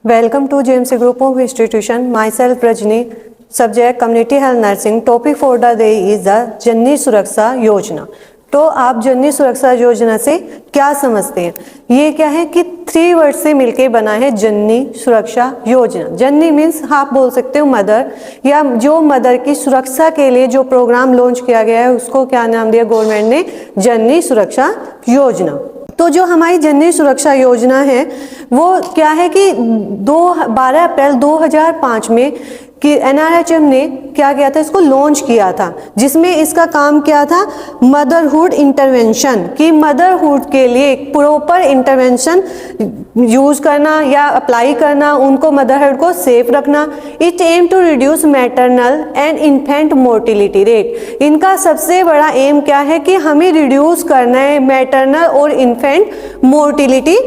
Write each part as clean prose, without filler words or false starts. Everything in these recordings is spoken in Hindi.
Welcome to JMC Group of Institution. Myself Rajni. Subject Community Health Nursing. Topic for the day is the जननी सुरक्षा योजना. तो आप जननी सुरक्षा योजना से क्या समझते हैं? ये क्या है कि 3 वर्ड से मिलके बना है जननी सुरक्षा योजना. जननी मीन्स आप बोल सकते हो मदर, या जो मदर की सुरक्षा के लिए जो प्रोग्राम लॉन्च किया गया है उसको क्या नाम दिया गवर्नमेंट ने? जननी सुरक्षा योजना. तो जो हमारी जननी सुरक्षा योजना है वो क्या है कि 12 अप्रैल 2005 में कि NRHM ने क्या किया था, इसको लॉन्च किया था, जिसमें इसका काम क्या था? मदरहुड इंटरवेंशन, कि मदरहुड के लिए प्रॉपर इंटरवेंशन यूज करना या अप्लाई करना, उनको मदरहुड को सेफ रखना. It aim to reduce maternal and infant mortality rate. इनका सबसे बड़ा एम क्या है कि हमें रिड्यूस करना है मैटरनल और इन्फेंट मोर्टिलिटी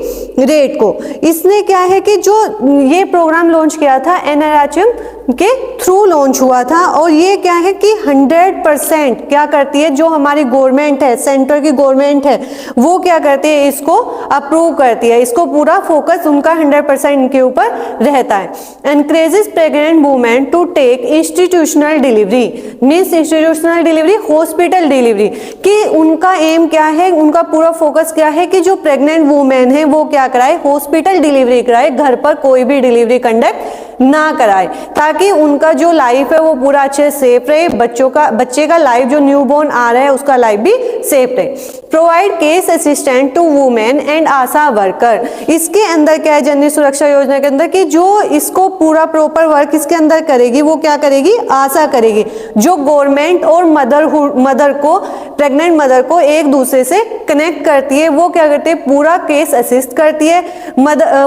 रेट को. इसने क्या है कि जो ये प्रोग्राम लॉन्च किया था NRHM के थ्रू लॉन्च हुआ था, और ये क्या है कि 100% क्या करती है, जो हमारी गवर्नमेंट है, सेंटर की गवर्नमेंट है, वो क्या करती है, इसको अप्रूव करती है. इसको पूरा फोकस उनका 100% इनके ऊपर रहता है. Encourages pregnant women to take institutional delivery. Means institutional delivery, hospital delivery, कि उनका एम क्या है, उनका पूरा फोकस क्या है कि जो प्रेग्नेंट वुमेन है वो क्या कराए, हॉस्पिटल डिलीवरी कराए, घर पर कोई भी डिलीवरी कंडक्ट ना कराए, ताकि उनका जो लाइफ है वो पूरा अच्छे सेफ रहे, बच्चे का लाइफ जो न्यूबॉर्न आ रहा है उसका लाइफ भी सेफ रहे. Provide cash assistant to women and ASHA worker. इसके अंदर क्या है जननी सुरक्षा योजना के अंदर कि जो इसको पूरा प्रॉपर वर्क इसके अंदर करेगी वो क्या करेगी, आशा करेगी, जो गवर्नमेंट और मदर को, प्रेग्नेंट मदर को एक दूसरे से कनेक्ट करती है. वो क्या करती है, पूरा केस असिस्ट करती है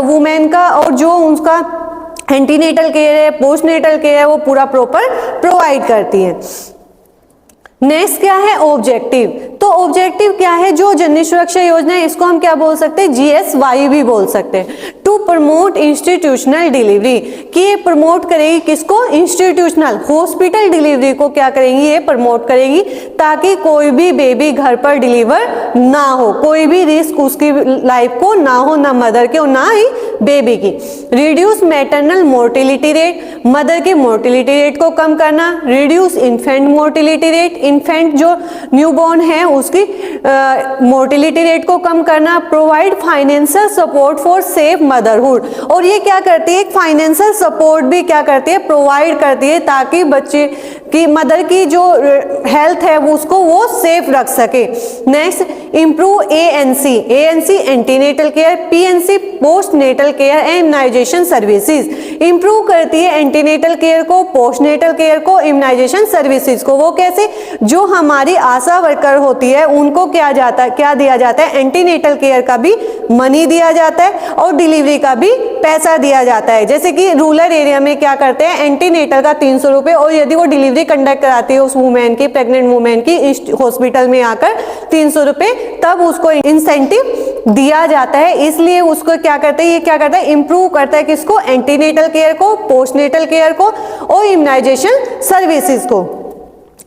वुमेन का, और जो उसका एंटीनेटल केयर है, पोस्टनेटल केयर है, वो पूरा प्रॉपर प्रोवाइड करती है. नेक्स्ट क्या है, ऑब्जेक्टिव. तो ऑब्जेक्टिव क्या है, जो जननी सुरक्षा योजना है इसको हम क्या बोल सकते हैं, GSY भी बोल सकते हैं. टू प्रमोट इंस्टीट्यूशनल डिलीवरी, कि ये प्रमोट करेगी किसको, इंस्टीट्यूशनल हॉस्पिटल डिलीवरी को क्या करेंगी, ये प्रमोट करेगी, ताकि कोई भी बेबी घर पर डिलीवर ना हो, कोई भी रिस्क उसकी लाइफ को ना हो, ना मदर के और ना ही बेबी की. Reduce maternal mortality rate, mother की मोर्टिलिटी रेट को कम करना. Reduce infant mortality rate, infant जो न्यूबॉर्न है उसकी मोर्टिलिटी रेट को कम करना. Provide financial support for safe motherhood, और ये क्या करती है, फाइनेंशियल सपोर्ट भी क्या करती है, प्रोवाइड करती है, ताकि बच्चे की मदर की जो हेल्थ है वो उसको वो सेफ रख सके. Next improve ANC antenatal care, PNC postnatal care and immunization services. Improve करती है एंटीनेटल केयर को, पोस्टनेटल केयर को, इम्यूनाइजेशन सर्विसेज को. वो कैसे, जो हमारी आशा वर्कर होती है उनको क्या दिया जाता है, एंटीनेटल केयर का भी मनी दिया जाता है और डिलीवरी का भी पैसा दिया जाता है. जैसे कि रूरल एरिया में क्या करते हैं, एंटीनेटल का 300 रुपए, और यदि वो डिलीवरी कंडक्ट कराती है उस वुमेन की, प्रेग्नेंट वुमेन की, हॉस्पिटल में आकर 300 रुपए, तब उसको इंसेंटिव दिया जाता है. इसलिए उसको क्या करते हैं, ये क्या करता है, इंप्रूव करता है किसको, एंटीनेटल केयर को, पोस्टनेटल केयर को और इम्यूनाइजेशन सर्विसेज को.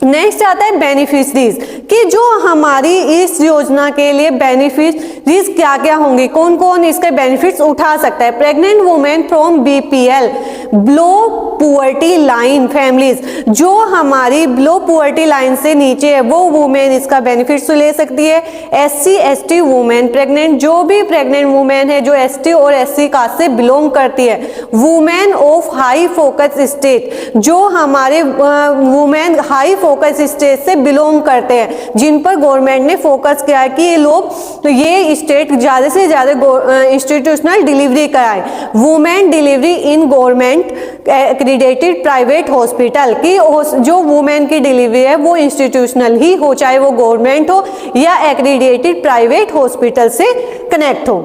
नेक्स्ट आता है बेनिफिशरीज, कि जो हमारी इस योजना के लिए बेनिफिशरीज क्या क्या होंगे, कौन कौन इसके बेनिफिट्स उठा सकता है. Pregnant women from BPL below poverty line families, जो हमारी बिलो पुअर्टी लाइन से नीचे है वो वुमेन इसका बेनिफिट्स ले सकती है. SC/ST वुमेन प्रेग्नेंट, जो भी प्रेग्नेंट वुमेन है जो ST और SC कास्ट से बिलोंग करती है. Women of high focus state, जो हमारे वुमेन हाई फोकस स्टेट से बिलोंग करते हैं, जिन पर गवर्नमेंट ने फोकस किया है कि ये लोग, तो ये स्टेट ज्यादा से ज्यादा इंस्टीट्यूशनल डिलीवरी कराए. Women delivery in government accredited private hospital, की जो वुमेन की डिलीवरी है वो इंस्टीट्यूशनल ही हो, चाहे वो गवर्नमेंट हो या एक्रीडेटेड प्राइवेट हॉस्पिटल से कनेक्ट हो.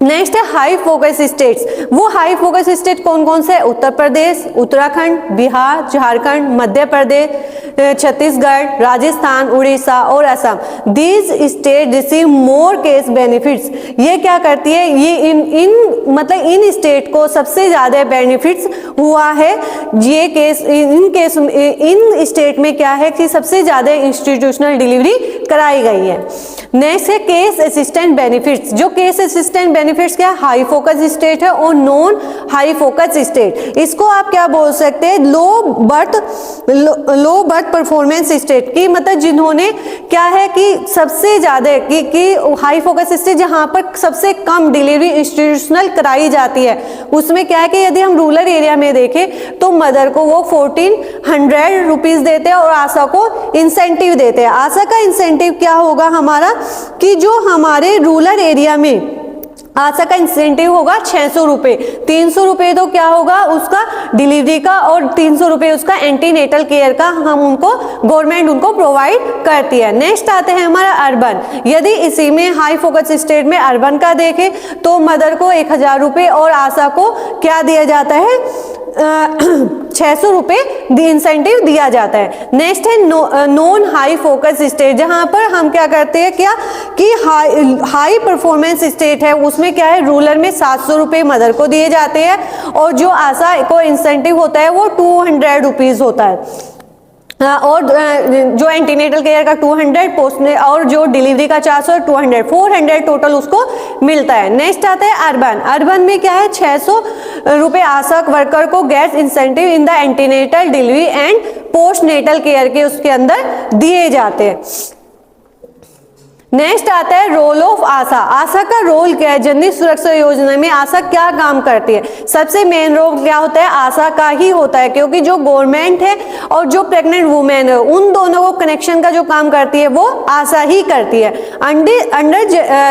नेक्स्ट है हाई फोकस स्टेट्स. वो हाई फोकस स्टेट कौन कौन से, उत्तर प्रदेश, उत्तराखंड, बिहार, झारखंड, मध्य प्रदेश, छत्तीसगढ़, राजस्थान, उड़ीसा और Assam. These state receive more case benefits. ये क्या करती है, ये इन स्टेट को सबसे ज्यादा बेनिफिट्स हुआ है. ये इन स्टेट में क्या है कि सबसे ज्यादा इंस्टीट्यूशनल डिलीवरी कराई गई है. नेक्स्ट है केस असिस्टेंट बेनिफिट्स। जो केस असिस्टेंट बेनिफिट्स क्या है, हाई फोकस स्टेट है और नॉन हाई फोकस स्टेट। इसको आप क्या बोल सकते हैं, लो बर्थ परफॉर्मेंस स्टेट की, मतलब जिन्होंने क्या है कि सबसे ज्यादा कि हाई फोकस स्टेट जहां पर सबसे कम डिलीवरी इंस्टीट्यूशनल कराई जाती है, उसमें क्या है कि यदि हम रूरल एरिया में देखें तो मदर को वो 1400 रुपीज देते हैं और आशा को इंसेंटिव देते हैं। आशा का इंसेंटिव क्या होगा हमारा कि जो हमारे रूरल एरिया में आशा का इंसेंटिव होगा 600 रुपए, 300 रुपए तो क्या होगा उसका डिलीवरी का और 300 रुपए उसका एंटीनेटल केयर का हम उनको गवर्नमेंट उनको प्रोवाइड करती है। नेक्स्ट आते हैं हमारा अर्बन। यदि इसी में हाई फोकस स्टेट में अर्बन का देखें तो मदर को 1000 रुपए और आशा को क्या दिया जाता है, 600 रुपए इंसेंटिव दिया जाता है। नेक्स्ट है नॉन हाई फोकस स्टेट, जहां पर हम क्या करते हैं क्या कि हाई परफॉर्मेंस स्टेट है, उसमें क्या है रूरल में 700 रुपए मदर को दिए जाते हैं और जो आशा को इंसेंटिव होता है वो 200 रुपीज होता है और जो एंटीनेटल केयर का 200 पोस्ट और जो डिलीवरी का 400 200 400 टोटल उसको मिलता है। नेक्स्ट आता है अर्बन। अर्बन में क्या है 600 रुपए आशा वर्कर को gets incentive in the antenatal delivery and postnatal care के उसके अंदर दिए जाते हैं। नेक्स्ट आता है रोल ऑफ आशा। आशा का रोल क्या है, जननी सुरक्षा योजना में आशा क्या काम करती है। सबसे मेन रोल क्या होता है, आशा का ही होता है, क्योंकि जो गवर्नमेंट है और जो प्रेग्नेंट वुमेन है उन दोनों को कनेक्शन का जो काम करती है वो आशा ही करती है। Under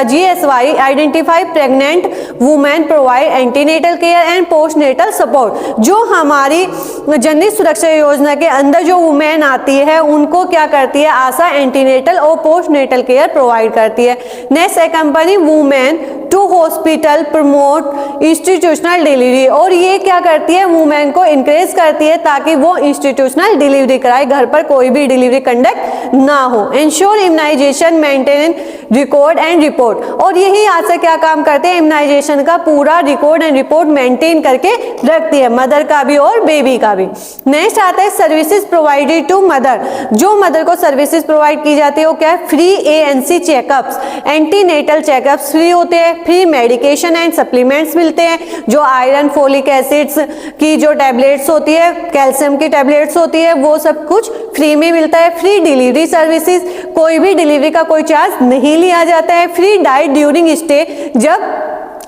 GSY identify pregnant women, provide antenatal care and postnatal support. जो हमारी जननी सुरक्षा योजना के अंदर जो वुमेन आती है उनको क्या करती है आशा एंटीनेटल और पोस्ट नेटल केयर प्रोवाइड करती है। नेक्स्ट है accompany women to hospital promote institutional delivery, और ये क्या करती है वुमेन को इंकरेज करती है ताकि वो इंस्टीट्यूशनल डिलीवरी कराए, घर पर कोई भी डिलीवरी कंडक्ट ना हो। Ensure immunization maintain record and report, और यही आशा क्या काम करते हैं इम्यूनाइजेशन का पूरा रिकॉर्ड एंड रिपोर्ट मेंटेन करके रखती है, मदर का भी और बेबी का भी। नेक्स्ट आता है सर्विसेज प्रोवाइडेड टू मदर। जो मदर को सर्विसेज प्रोवाइड की जाती है वो क्या है, free ANC checkups, antenatal checkups free होते हैं, फ्री मेडिकेशन एंड सप्लीमेंट्स मिलते हैं, जो आयरन फोलिक एसिड्स की जो टैबलेट्स होती है, कैल्शियम की टैबलेट्स होती है, वो सब कुछ फ्री में मिलता है। फ्री डिलीवरी सर्विसेज, कोई भी डिलीवरी का कोई चार्ज नहीं लिया जाता है। फ्री डाइट ड्यूरिंग स्टे, जब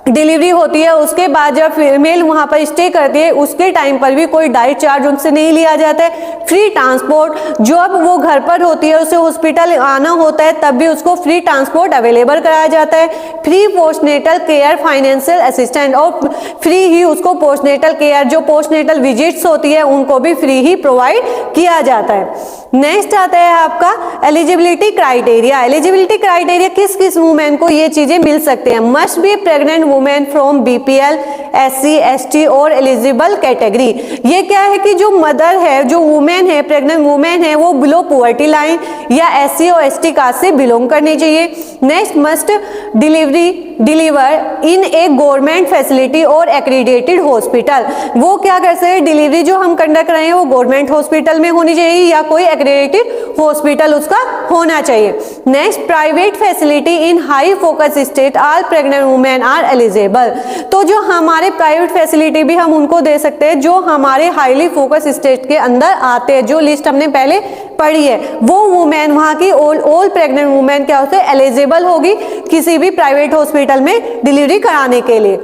डिलीवरी होती है उसके बाद जब फीमेल वहां पर स्टे करती है उसके टाइम पर भी कोई डाइट चार्ज उनसे नहीं लिया जाता है। फ्री ट्रांसपोर्ट, जब वो घर पर होती है उसे हॉस्पिटल आना होता है तब भी उसको फ्री ट्रांसपोर्ट अवेलेबल कराया जाता है। Free postnatal care financial assistant, और फ्री ही उसको पोस्टनेटल केयर जो पोस्टनेटल विजिट्स होती है उनको भी फ्री ही प्रोवाइड किया जाता है। नेक्स्ट आता है आपका एलिजिबिलिटी क्राइटेरिया। एलिजिबिलिटी क्राइटेरिया किस किस वुमेन को ये चीजें मिल सकते हैं, must be pregnant women from BPL SC ST और एलिजिबल कैटेगरी। ये क्या है कि जो मदर है, जो वुमेन है, प्रेग्नेंट वुमेन है, वो बिलो पॉवर्टी लाइन या SC और ST कास्ट से बिलोंग करनी चाहिए। Next must deliver in A government facility और एक्रीडेटेड हॉस्पिटल। वो क्या कर सकते हैं, डिलीवरी जो हम कंडक्ट रहे हैं वो गवर्नमेंट हॉस्पिटल में होनी चाहिए या कोई एक्रीडेटेड हॉस्पिटल उसका होना चाहिए। Next private facility in high focus state, all pregnant women are eligible. तो जो हमारे प्राइवेट फैसिलिटी भी हम उनको दे सकते हैं जो हमारे हाईली फोकस स्टेट के अंदर आते हैं, जो लिस्ट हमने पहले पढ़ी है, वो वुमेन वहां की ऑल प्रेग्नेंट वुमेन क्या होते हैं एलिजिबल होगी किसी भी प्राइवेट हॉस्पिटल में डिलीवरी कराने के लिए।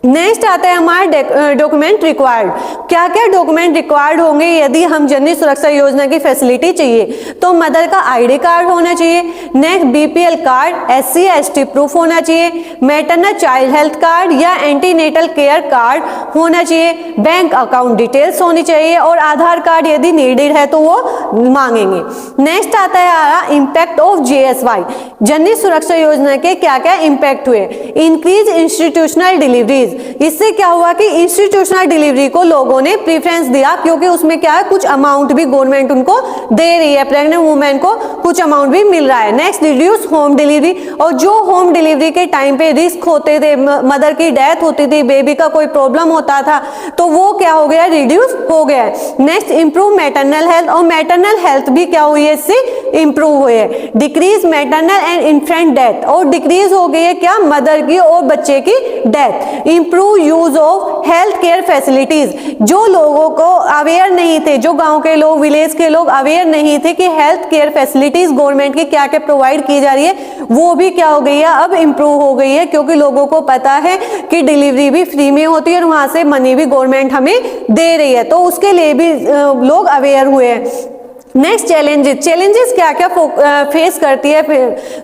नेक्स्ट आता है हमारा डॉक्यूमेंट रिक्वायर्ड। क्या क्या डॉक्यूमेंट रिक्वायर्ड होंगे यदि हम जननी सुरक्षा योजना की फैसिलिटी चाहिए, तो मदर का ID कार्ड होना चाहिए। Next BPL card, SC ST proof होना चाहिए, मैटरनल चाइल्ड हेल्थ कार्ड या एंटीनेटल केयर कार्ड होना चाहिए, बैंक अकाउंट डिटेल्स होनी चाहिए और आधार कार्ड यदि नीडेड है तो वो मांगेंगे। नेक्स्ट आता है इम्पैक्ट ऑफ GSY। जननी सुरक्षा योजना के क्या क्या इम्पैक्ट हुए, इंक्रीज इंस्टीट्यूशनल डिलीवरीज, डिलीवरीज। इससे क्या हुआ कि इंस्टीट्यूशनल डिलीवरी को लोगों ने प्रेफरेंस दिया, क्योंकि उसमें क्या है, कुछ अमाउंट भी गवर्नमेंट उनको दे रही है, प्रेग्नेंट वुमेन को कुछ अमाउंट भी मिल रहा है। नेक्स्ट, रिड्यूस होम डिलीवरी, और जो होम डिलीवरी के टाइम पे रिस्क होते थे, मदर की डेथ होती थी, बेबी का कोई प्रॉब्लम होता था, तो वो क्या हो गया, रिड्यूस हो गया है। नेक्स्ट, इंप्रूव मैटरनल हेल्थ, और मैटरनल हेल्थ भी क्या हुई है, इससे इंप्रूव हुई है। Decrease maternal and infant death, और डिक्रीज हो गई है क्या, मदर की और बच्चे की death. Improve use of health care facilities, जो लोगों को अवेयर नहीं थे, जो गांव के लोग, विलेज के लोग अवेयर नहीं थे कि हेल्थ केयर फैसिलिटीज गवर्नमेंट की क्या क्या प्रोवाइड की जा रही है, वो भी क्या हो गई है, अब इंप्रूव हो गई है, क्योंकि लोगों को पता है कि डिलीवरी भी फ्री में होती है और वहां से मनी भी गवर्नमेंट हमें दे रही है, तो उसके लिए भी लोग अवेयर हुए हैं। नेक्स्ट, चैलेंजेस क्या क्या फेस करती है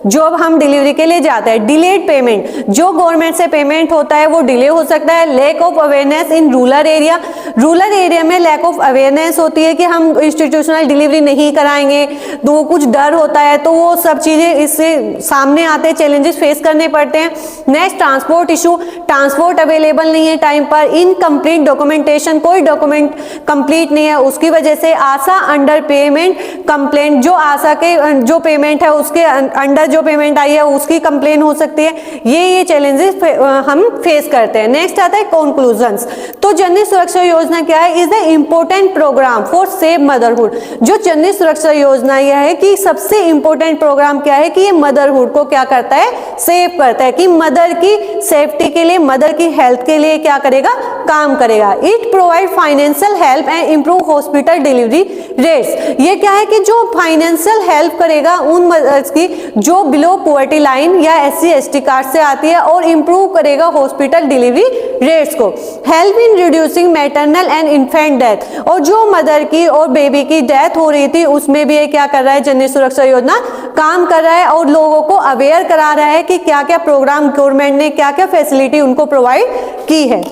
जो अब हम डिलीवरी के लिए जाते हैं। डिलेड पेमेंट, जो गवर्नमेंट से पेमेंट होता है वो डिले हो सकता है। Lack of awareness in rural area, rural area में लैक ऑफ अवेयरनेस होती है कि हम इंस्टीट्यूशनल डिलीवरी नहीं कराएंगे, तो वो कुछ डर होता है, तो वो सब चीजें इससे सामने आते हैं, चैलेंजेस फेस करने पड़ते हैं। Next, transport issue, transport available नहीं है टाइम पर। इनकम्प्लीट डॉक्यूमेंटेशन, कोई डॉक्यूमेंट कंप्लीट नहीं है, उसकी वजह से आशा अंडर पेमेंट कंप्लेंट, जो आशा के जो पेमेंट है उसके अंडर जो पेमेंट आई है उसकी कंप्लेन हो सकती है। ये चैलेंजेस हम फेस करते हैं। नेक्स्ट आता है कंक्लूजन्स। तो जननी सुरक्षा योजना क्या है, is the important program for save motherhood. जो जननी सुरक्षा योजना यह है कि सबसे इंपॉर्टेंट प्रोग्राम क्या है कि ये मदरहुड को क्या करता है, सेव करता है, कि मदर की सेफ्टी के लिए, मदर की हेल्थ के लिए क्या करेगा, काम करेगा। It provide financial help and improve hospital delivery rates. ये क्या है कि जो फाइनेंशियल हेल्प करेगा उन मदर्स की जो बिलो पॉवर्टी लाइन या SC ST कार्ड से आती है, और इंप्रूव करेगा हॉस्पिटल डिलीवरी रेट्स को। Help in reducing maternal and infant death, और जो मदर की और बेबी की डेथ हो रही थी उसमें भी ये क्या कर रहा है, जननी सुरक्षा योजना काम कर रहा है और लोगों को अवेयर करा रहा है कि क्या क्या प्रोग्राम गवर्नमेंट ने, क्या क्या फैसिलिटी उनको प्रोवाइड की है।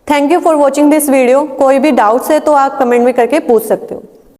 Thank you for watching this video. कोई भी डाउट्स है तो आप कमेंट में करके पूछ सकते हो।